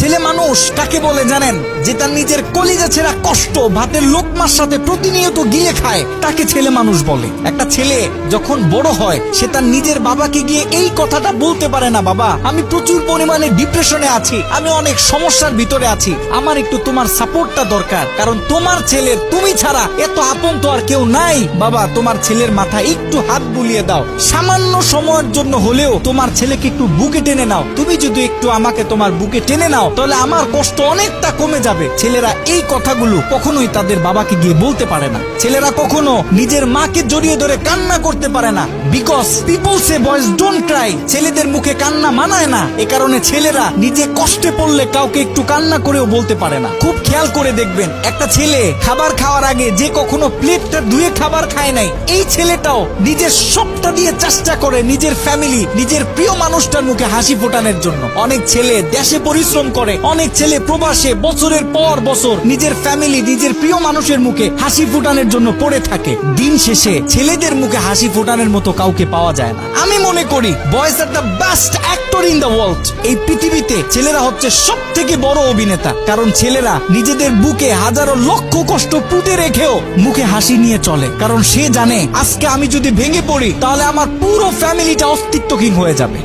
ছেলে মানুষ কাকে বলে জানেন? যে তার নিজের কলিজা ছেঁড়া কষ্ট ভাতের লোকমার সাথে প্রতিনিয়ত গিলে খায়, তাকে ছেলে মানুষ বলে। একটা ছেলে যখন বড় হয় সে তার নিজের বাবাকে গিয়ে এই কথাটা বলতে পারে না, বাবা আমি প্রচুর পরিমাণে ডিপ্রেশনে আছি, আমি অনেক সমস্যার ভিতরে আছি, আমার একটু তোমার সাপোর্টটা দরকার, কারণ তোমার ছেলের তুমি ছাড়া এত আপন তো আর কেউ নাই। বাবা তোমার ছেলের মাথায় একটু হাত বুলিয়ে দাও, সামান্য সময়ের জন্য হলেও তোমার ছেলেকে একটু বুকে টেনে নাও, তুমি যদি একটু আমাকে তোমার বুকে টেনে নাও তাহলে আমার কষ্ট অনেকটা কমে যাবে। ছেলেরা এই কথাগুলো কখনোই তাদের বাবাকে গিয়ে বলতে পারে না। ছেলেরা কখনো নিজের মাকে জড়িয়ে ধরে কান্না করতে পারে না, because people say boys don't Cry. ছেলেদের মুখে কান্না মানায় না, এ কারণে ছেলেরা নিজে কষ্টে পড়লে কাউকে একটু কান্না করেও বলতে পারে না। খুব খেয়াল করে দেখবেন, একটা ছেলে খাবার খাওয়ার আগে যে কখনো প্লেটটা ধুয়ে খাবার খায় নাই, এই ছেলেটাও নিজের সবটা দিয়ে চেষ্টা করে নিজের ফ্যামিলি, নিজের প্রিয় মানুষটার মুখে হাসি ফোটানোর জন্য। অনেক ছেলে দেশে পরিশ্রম করে, অনেক ছেলে প্রবাসে বছরের পর বছর নিজের ফ্যামিলি, নিজের প্রিয় মানুষের মুখে হাসি ফোটানোর জন্য পড়ে থাকে। দিন শেষে ছেলেদের মুখে হাসি ফোটানোর মতো কাউকে পাওয়া যায় না। আমি মনে করি boys are the best actor in the world. এই পৃথিবীতে ছেলেরা হচ্ছে সব থেকে বড় অভিনেতা, কারণ ছেলেরা নিজেদের বুকে হাজারো লক্ষ কষ্ট পুঁতে রেখেও মুখে হাসি নিয়ে চলে, কারণ সে জানে আজকে আমি যদি ভেঙে পড়ি তাহলে আমার পুরো ফ্যামিলিটা অস্তিত্বহীন হয়ে যাবে।